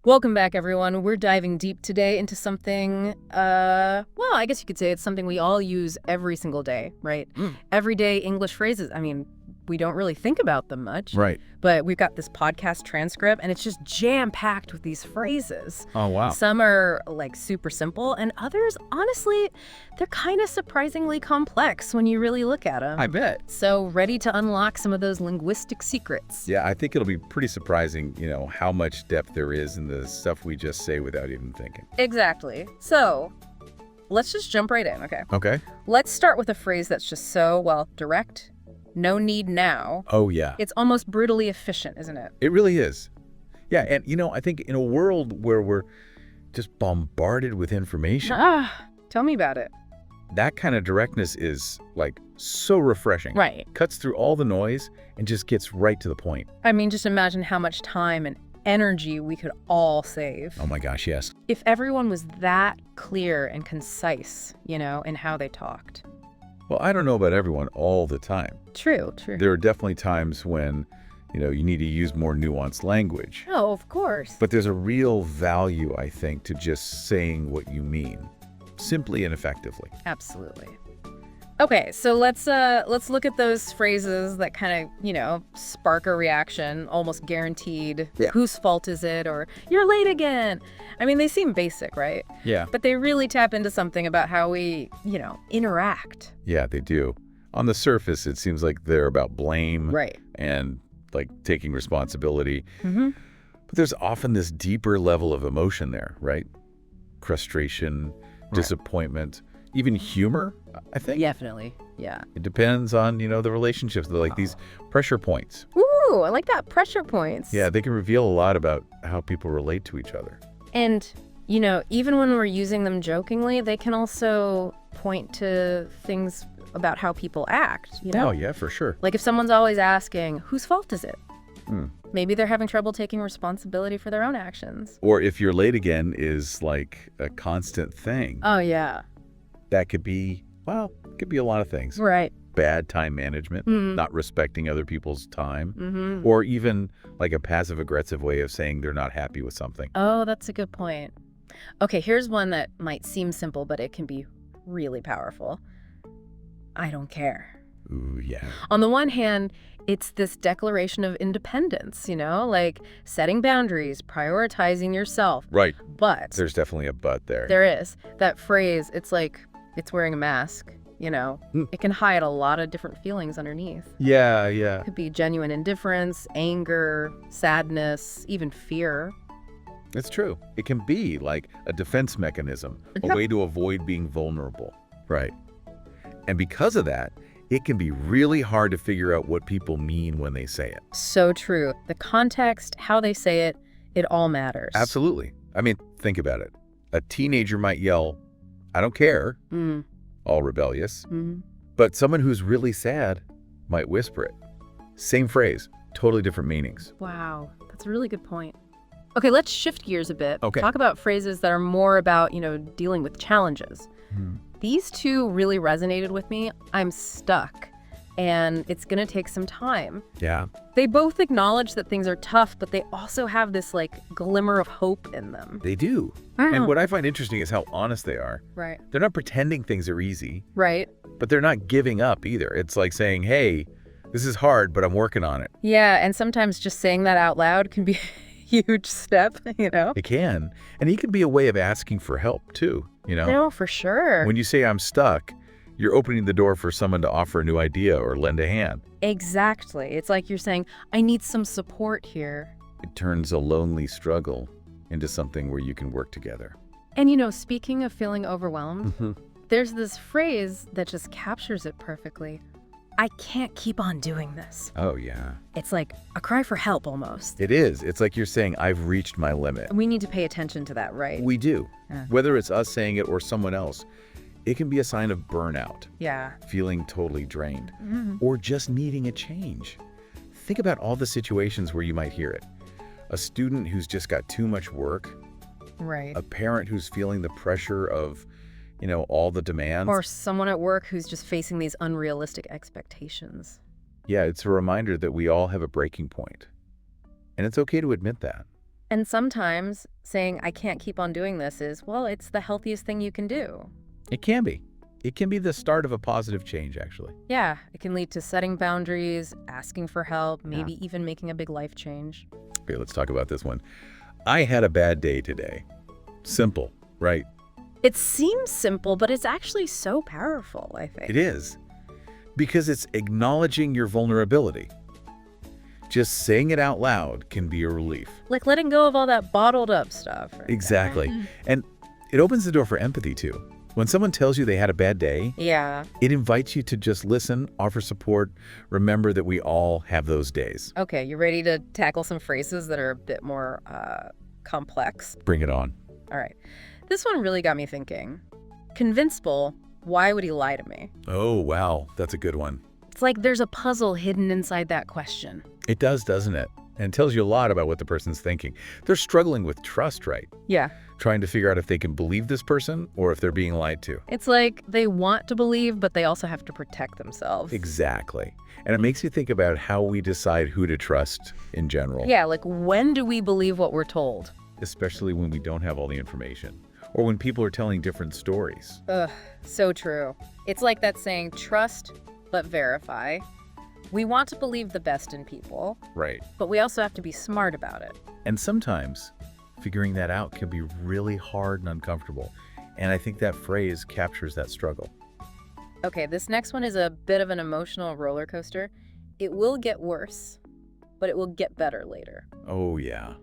Welcome back, everyone. We're diving deep today into something, well, I guess you could say it's something we all use every single day, right? Everyday English phrases. I mean, we don't really think about them much. Right. But we've got this podcast transcript, and it's just jam-packed with these phrases. Oh, wow. Some are, like, super simple, and others, honestly, they're kind of surprisingly complex when you really look at them. I bet. So ready to unlock some of those linguistic secrets. Yeah, I think it'll be pretty surprising, how much depth there is in the stuff we just say without even thinking. Exactly. So let's just jump right in, okay? Okay. Let's start with a phrase that's just so, well, direct. No need now. Oh, yeah. It's almost brutally efficient, isn't it? It really is. Yeah, and, I think in a world where we're just bombarded with information, Tell me about it. that kind of directness is, like, so refreshing. Right. Cuts through all the noise and just gets right to the point. I mean, just imagine how much time and energy we could all save. Oh, my gosh, yes. If everyone was that clear and concise, in how they talked. Well, I don't know about everyone all the time. True. There are definitely times when, you need to use more nuanced language. Oh, of course. But there's a real value, I think, to just saying what you mean, simply and effectively. Absolutely. Okay, so let's look at those phrases that kind of, spark a reaction, almost guaranteed. Yeah. Whose fault is it? Or you're late again. I mean, they seem basic, right? Yeah. But they really tap into something about how we, interact. Yeah, they do. On the surface, it seems like they're about blame. Right. And, like, taking responsibility. Mm-hmm. But there's often this deeper level of emotion there, right? Frustration, disappointment, even humor, I think. Definitely. Yeah. It depends on, the relationships. They're like these pressure points. Ooh, I like that. Pressure points. Yeah, they can reveal a lot about how people relate to each other. And, even when we're using them jokingly, they can also point to things about how people act, Oh, yeah, for sure. Like if someone's always asking, whose fault is it? Maybe they're having trouble taking responsibility for their own actions. Or if you're late again is like a constant thing. Oh, yeah. That could be, it could be a lot of things. Right. Bad time management, not respecting other people's time, Mm-hmm. or even like a passive-aggressive way of saying they're not happy with something. Oh, that's a good point. Okay, here's one that might seem simple, but it can be really powerful. I don't care. Ooh, yeah. On the one hand, it's this declaration of independence, like setting boundaries, prioritizing yourself. Right. But There's definitely a but there. there is that phrase, it's like it's wearing a mask, It can hide a lot of different feelings underneath. Yeah. It could be genuine indifference, anger, sadness, even fear. It's true. It can be like a defense mechanism, a way to avoid being vulnerable. Right. And because of that, it can be really hard to figure out what people mean when they say it. So true. The context, how they say it, it all matters. Absolutely. I mean, think about it. A teenager might yell, "I don't care," all rebellious. But someone who's really sad might whisper it. Same phrase, totally different meanings. Wow, that's a really good point. Okay, let's shift gears a bit. Okay. Talk about phrases that are more about, dealing with challenges. These two really resonated with me. I'm stuck, and it's going to take some time. Yeah. They both acknowledge that things are tough, but they also have this, glimmer of hope in them. They do. And what I find interesting is how honest they are. Right. They're not pretending things are easy, Right. but they're not giving up either. It's like saying, hey, this is hard, but I'm working on it. Yeah, and sometimes just saying that out loud can be a huge step, It can. And it can be a way of asking for help, too, No, for sure. When you say I'm stuck, you're opening the door for someone to offer a new idea or lend a hand. Exactly. It's like you're saying, I need some support here. It turns a lonely struggle into something where you can work together. And speaking of feeling overwhelmed, there's this phrase that just captures it perfectly. I can't keep on doing this. Oh, yeah. It's like a cry for help almost. It is. It's like you're saying, I've reached my limit. We need to pay attention to that, right? We do. Yeah. Whether it's us saying it or someone else, it can be a sign of burnout, Yeah. feeling totally drained, or just needing a change. Think about all the situations where you might hear it. A student who's just got too much work, Right. a parent who's feeling the pressure of, all the demands. Or someone at work who's just facing these unrealistic expectations. Yeah, it's a reminder that we all have a breaking point. And it's okay to admit that. And sometimes saying, I can't keep on doing this is, well, it's the healthiest thing you can do. It can be. It can be the start of a positive change, actually. Yeah, it can lead to setting boundaries, asking for help, maybe even making a big life change. Okay, let's talk about this one. I had a bad day today. Simple, right? It seems simple, but it's actually so powerful, I think. It is. Because it's acknowledging your vulnerability. Just saying it out loud can be a relief. Like letting go of all that bottled up stuff. Right? Exactly. And it opens the door for empathy, too. When someone tells you they had a bad day, Yeah. it invites you to just listen, offer support, remember that we all have those days. Okay, you ready to tackle some phrases that are a bit more complex? Bring it on. All right. This one really got me thinking. Convincible, why would he lie to me? Oh, wow. That's a good one. It's like there's a puzzle hidden inside that question. It does, doesn't it? And it tells you a lot about what the person's thinking. They're struggling with trust, right? Yeah. Trying to figure out if they can believe this person or if they're being lied to. It's like they want to believe, but they also have to protect themselves. Exactly. And it makes you think about how we decide who to trust in general. Yeah, like when do we believe what we're told? Especially when we don't have all the information. Or when people are telling different stories. Ugh, so true. It's like that saying, trust but verify. We want to believe the best in people, Right. but we also have to be smart about it. And sometimes figuring that out can be really hard and uncomfortable. And I think that phrase captures that struggle. Okay, this next one is a bit of an emotional roller coaster. It will get worse, but it will get better later. Oh, yeah.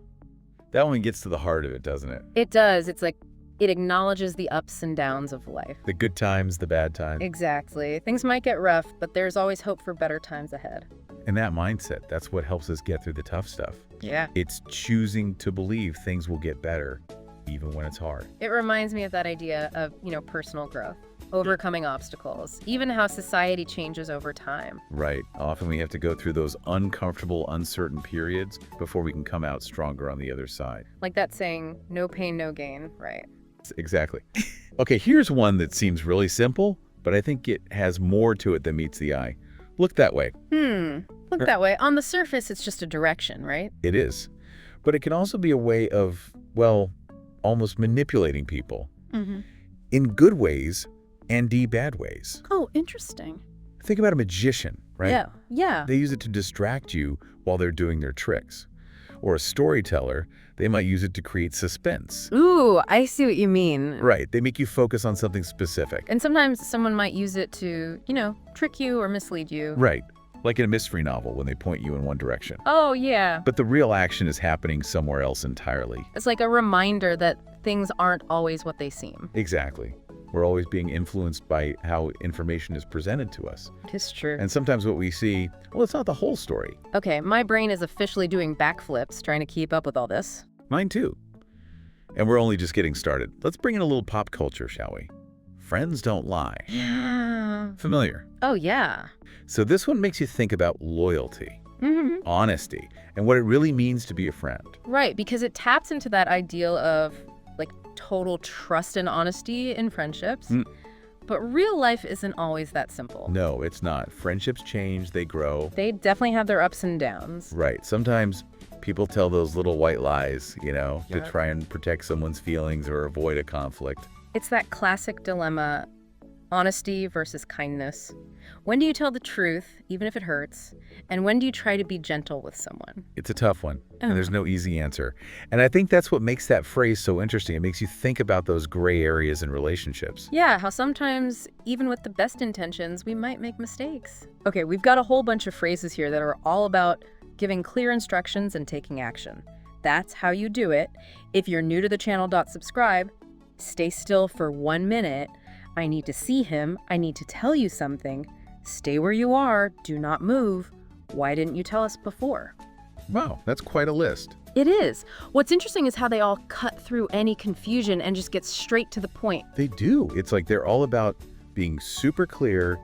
That one gets to the heart of it, doesn't it? It does. It's like it acknowledges the ups and downs of life. The good times, the bad times. Exactly. Things might get rough, but there's always hope for better times ahead. And that mindset, that's what helps us get through the tough stuff. Yeah. It's choosing to believe things will get better, even when it's hard. It reminds me of that idea of, personal growth, overcoming obstacles, even how society changes over time. Right. Often we have to go through those uncomfortable, uncertain periods before we can come out stronger on the other side. Like that saying, no pain, no gain, right? Exactly. Okay, here's one that seems really simple, but I think it has more to it than meets the eye. Look that way. Look that way. On the surface, it's just a direction, right? It is. But it can also be a way of, well, almost manipulating people in good ways and bad ways. Oh, interesting. Think about a magician, right? Yeah. They use it to distract you while they're doing their tricks. Or a storyteller, they might use it to create suspense. Ooh, I see what you mean. Right. They make you focus on something specific. And sometimes someone might use it to, trick you or mislead you. Right. Like in a mystery novel when they point you in one direction. Oh, yeah. But the real action is happening somewhere else entirely. It's like a reminder that things aren't always what they seem. Exactly. We're always being influenced by how information is presented to us. It's true. And sometimes what we see, well, it's not the whole story. Okay, my brain is officially doing backflips trying to keep up with all this. Mine too. And we're only just getting started. Let's bring in a little pop culture, shall we? Friends don't lie. Yeah. Familiar. Oh, yeah. So this one makes you think about loyalty, honesty, and what it really means to be a friend. Right, because it taps into that ideal of total trust and honesty in friendships. But real life isn't always that simple. No, it's not. Friendships change, they grow. They definitely have their ups and downs. Right. Sometimes people tell those little white lies, to try and protect someone's feelings or avoid a conflict. It's that classic dilemma, honesty versus kindness. When do you tell the truth, even if it hurts? And when do you try to be gentle with someone? It's a tough one, and there's no easy answer. And I think that's what makes that phrase so interesting. It makes you think about those gray areas in relationships. Yeah, how sometimes, even with the best intentions, we might make mistakes. Okay, we've got a whole bunch of phrases here that are all about giving clear instructions and taking action. That's how you do it. If you're new to the channel, subscribe. Stay still for 1 minute. I need to see him. I need to tell you something. Stay where you are. Do not move. Why didn't you tell us before? Wow, that's quite a list. It is. What's interesting is how they all cut through any confusion and just get straight to the point. They do. It's like they're all about being super clear,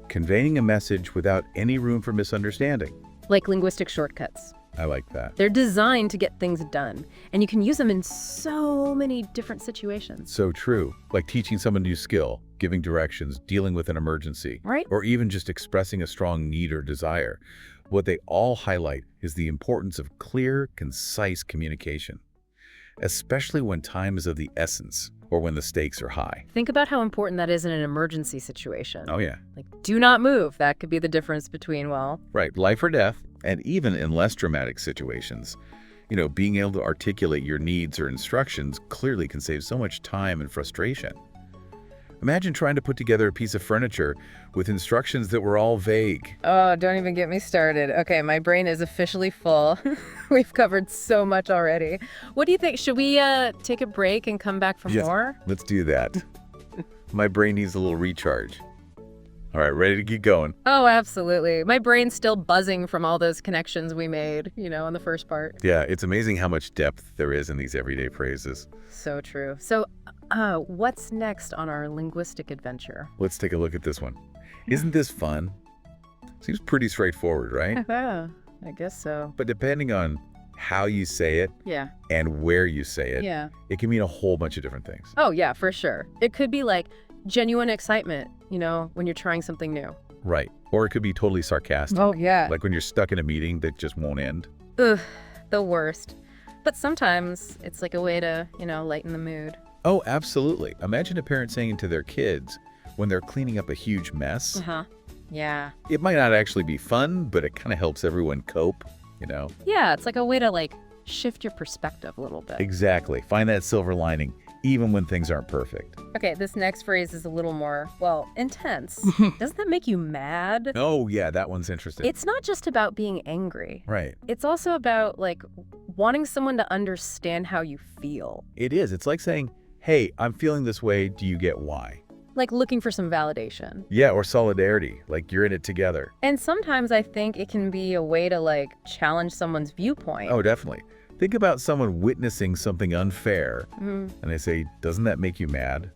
conveying a message without any room for misunderstanding. Like linguistic shortcuts. I like that. They're designed to get things done, and you can use them in so many different situations. So true. Like teaching someone a new skill, giving directions, dealing with an emergency, Right? or even just expressing a strong need or desire. What they all highlight is the importance of clear, concise communication. especially when time is of the essence or when the stakes are high. Think about how important that is in an emergency situation. Oh, yeah. Like, do not move. That could be the difference between, well... Right, life or death. And even in less dramatic situations, being able to articulate your needs or instructions clearly can save so much time and frustration. Imagine trying to put together a piece of furniture with instructions that were all vague. Oh, don't even get me started. Okay, my brain is officially full. We've covered so much already. What do you think? Should we take a break and come back for more? Let's do that. My brain needs a little recharge. All right, ready to get going? Oh, absolutely. My brain's still buzzing from all those connections we made, in the first part. Yeah, it's amazing how much depth there is in these everyday phrases. So true. So, what's next on our linguistic adventure? Let's take a look at this one. Isn't this fun? Seems pretty straightforward, right? I guess so. But depending on how you say it and where you say it, it can mean a whole bunch of different things. Oh, yeah, for sure. It could be like genuine excitement, when you're trying something new. Right. Or it could be totally sarcastic. Oh, yeah. Like when you're stuck in a meeting that just won't end. Ugh, the worst. But sometimes it's like a way to, lighten the mood. Oh, absolutely. Imagine a parent saying to their kids when they're cleaning up a huge mess. Uh-huh. Yeah. It might not actually be fun, but it kind of helps everyone cope, Yeah, it's like a way to, shift your perspective a little bit. Exactly. Find that silver lining, even when things aren't perfect. Okay, this next phrase is a little more, intense. Doesn't that make you mad? Oh, yeah, that one's interesting. It's not just about being angry. Right. It's also about, wanting someone to understand how you feel. It is. It's like saying, hey, I'm feeling this way. Do you get why? Like looking for some validation. Yeah, or solidarity, like you're in it together. And sometimes I think it can be a way to, challenge someone's viewpoint. Oh, definitely. Think about someone witnessing something unfair, and they say, doesn't that make you mad?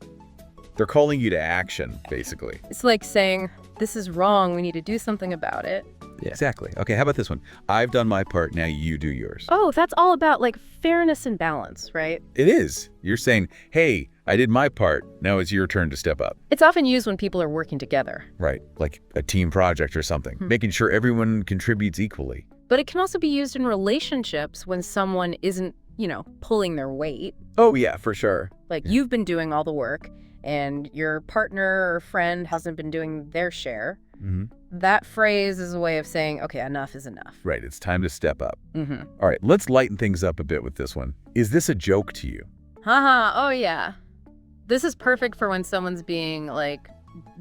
They're calling you to action, basically. It's like saying, this is wrong, we need to do something about it. Yeah. Exactly. Okay, how about this one? I've done my part, now you do yours. Oh, that's all about, fairness and balance, right? It is. You're saying, hey, I did my part, now it's your turn to step up. It's often used when people are working together. Right, like a team project or something, making sure everyone contributes equally. But it can also be used in relationships when someone isn't, pulling their weight. Oh, yeah, for sure. Like you've been doing all the work and your partner or friend hasn't been doing their share. That phrase is a way of saying, okay, enough is enough. Right, it's time to step up. All right, let's lighten things up a bit with this one. Is this a joke to you? Oh, yeah. This is perfect for when someone's being,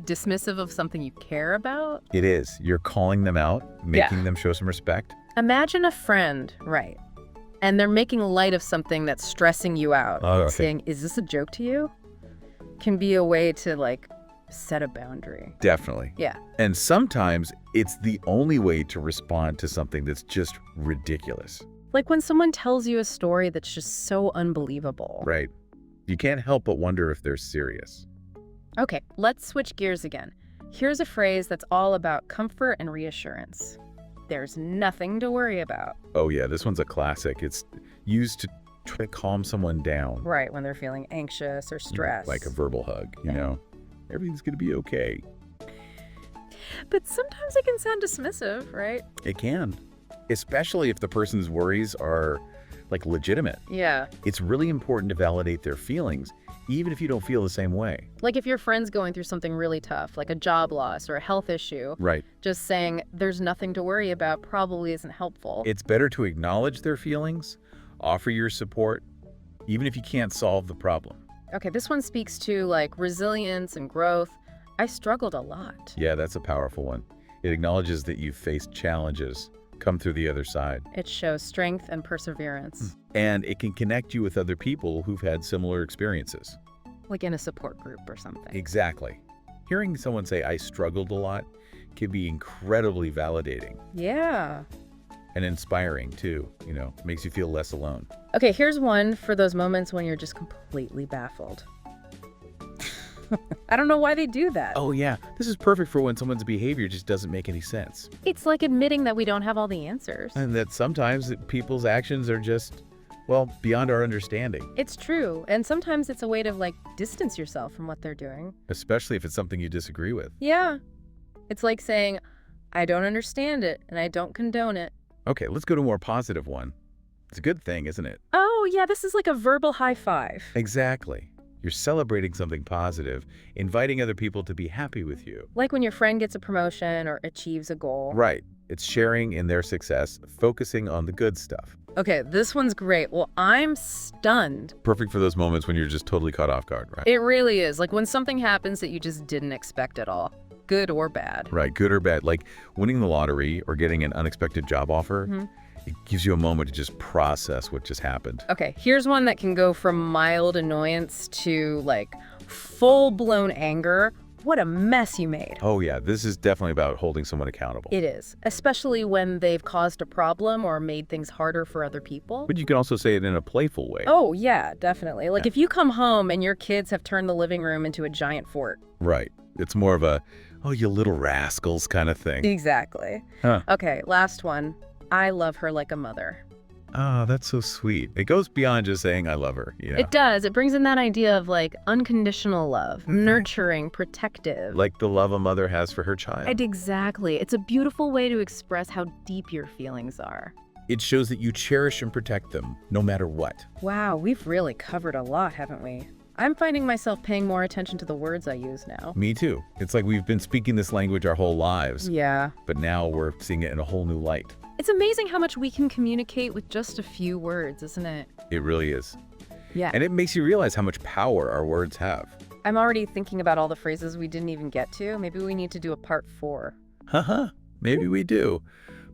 dismissive of something you care about. It is. You're calling them out, making them show some respect. Imagine a friend, right, and they're making light of something that's stressing you out. Oh, okay. Saying, is this a joke to you? Can be a way to, set a boundary. Definitely. Yeah. And sometimes it's the only way to respond to something that's just ridiculous. Like when someone tells you a story that's just so unbelievable. Right. You can't help but wonder if they're serious. Okay, let's switch gears again. Here's a phrase that's all about comfort and reassurance. There's nothing to worry about. Oh, yeah, this one's a classic. It's used to try to calm someone down. Right, when they're feeling anxious or stressed. Like a verbal hug, Everything's going to be okay. But sometimes it can sound dismissive, right? It can. Especially if the person's worries are, legitimate. Yeah. It's really important to validate their feelings, even if you don't feel the same way. Like if your friend's going through something really tough, like a job loss or a health issue. Right. Just saying there's nothing to worry about probably isn't helpful. It's better to acknowledge their feelings, offer your support, even if you can't solve the problem. Okay, this one speaks to resilience and growth. I struggled a lot. Yeah, that's a powerful one. It acknowledges that you've faced challenges, come through the other side. It shows strength and perseverance. And it can connect you with other people who've had similar experiences. Like in a support group or something. Exactly. Hearing someone say, I struggled a lot, can be incredibly validating. Yeah. And inspiring, too. Makes you feel less alone. Okay, here's one for those moments when you're just completely baffled. I don't know why they do that. Oh, yeah. This is perfect for when someone's behavior just doesn't make any sense. It's like admitting that we don't have all the answers. And that sometimes people's actions are just, beyond our understanding. It's true. And sometimes it's a way to, distance yourself from what they're doing. Especially if it's something you disagree with. Yeah. It's like saying, I don't understand it and I don't condone it. Okay, let's go to a more positive one. It's a good thing, isn't it? Oh, yeah, this is like a verbal high five. Exactly. You're celebrating something positive, inviting other people to be happy with you. Like when your friend gets a promotion or achieves a goal. Right. It's sharing in their success, focusing on the good stuff. Okay, this one's great. Well, I'm stunned. Perfect for those moments when you're just totally caught off guard, right? It really is. Like when something happens that you just didn't expect at all, good or bad. Right, good or bad. Like winning the lottery or getting an unexpected job offer, it gives you a moment to just process what just happened. Okay, here's one that can go from mild annoyance to like full-blown anger. What a mess you made. Oh yeah, this is definitely about holding someone accountable. It is, especially when they've caused a problem or made things harder for other people. But you can also say it in a playful way. Oh, yeah, definitely. Like if you come home and your kids have turned the living room into a giant fort. Right. It's more of a, oh, you little rascals kind of thing. Exactly. Huh. Okay, last one. I love her like a mother. Oh, that's so sweet. It goes beyond just saying I love her, you know? It does. It brings in that idea of like unconditional love, nurturing, protective. Like the love a mother has for her child. Exactly. It's a beautiful way to express how deep your feelings are. It shows that you cherish and protect them, no matter what. Wow, we've really covered a lot, haven't we? I'm finding myself paying more attention to the words I use now. Me too. It's like we've been speaking this language our whole lives, Yeah. but now we're seeing it in a whole new light. It's amazing how much we can communicate with just a few words, isn't it? It really is. Yeah. And it makes you realize how much power our words have. I'm already thinking about all the phrases we didn't even get to. Maybe we need to do a part 4. Haha, maybe we do.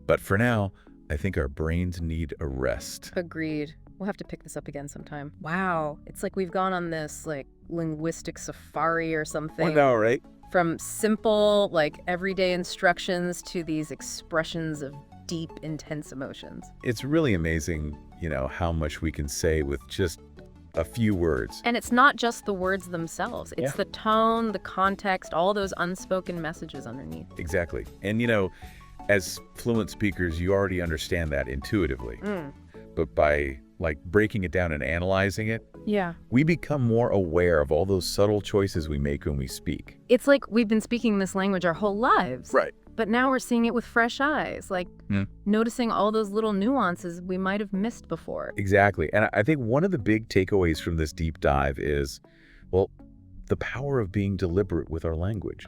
But for now, I think our brains need a rest. Agreed. We'll have to pick this up again sometime. Wow. It's like we've gone on this like linguistic safari or something. Right? From simple, like everyday instructions to these expressions of deep, intense emotions. It's really amazing, how much we can say with just a few words. And it's not just the words themselves. It's Yeah. the tone, the context, all those unspoken messages underneath. Exactly. And, as fluent speakers, you already understand that intuitively. But by breaking it down and analyzing it, Yeah. we become more aware of all those subtle choices we make when we speak. It's like we've been speaking this language our whole lives. Right. But now we're seeing it with fresh eyes, like noticing all those little nuances we might have missed before. Exactly. And I think one of the big takeaways from this deep dive is, the power of being deliberate with our language.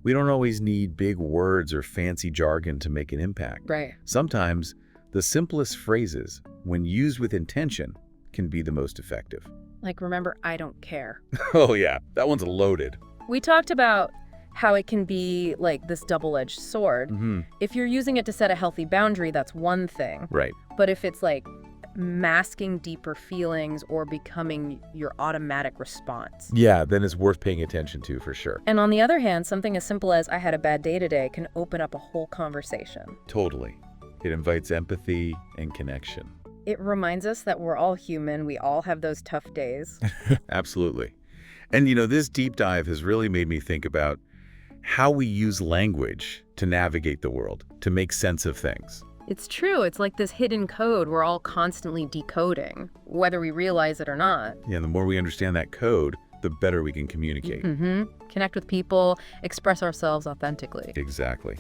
We don't always need big words or fancy jargon to make an impact. Right. Sometimes the simplest phrases, when used with intention, can be the most effective. Like, remember, I don't care. Oh yeah, that one's loaded. We talked about how it can be like this double-edged sword. If you're using it to set a healthy boundary, that's one thing. Right. But if it's like masking deeper feelings or becoming your automatic response. Yeah, then it's worth paying attention to for sure. And on the other hand, something as simple as I had a bad day today can open up a whole conversation. Totally. It invites empathy and connection. It reminds us that we're all human. We all have those tough days. Absolutely. And this deep dive has really made me think about how we use language to navigate the world, to make sense of things. It's true. It's like this hidden code we're all constantly decoding, whether we realize it or not. Yeah, the more we understand that code, the better we can communicate. Connect with people, express ourselves authentically. Exactly.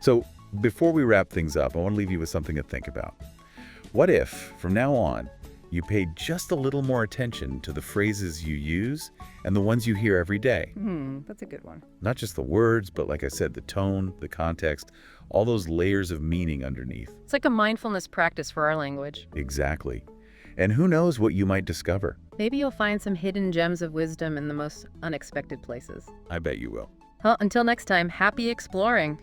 So before we wrap things up, I want to leave you with something to think about. What if, from now on, you paid just a little more attention to the phrases you use and the ones you hear every day? That's a good one. Not just the words, but like I said, the tone, the context, all those layers of meaning underneath. It's like a mindfulness practice for our language. Exactly. And who knows what you might discover? Maybe you'll find some hidden gems of wisdom in the most unexpected places. I bet you will. Well, until next time, happy exploring.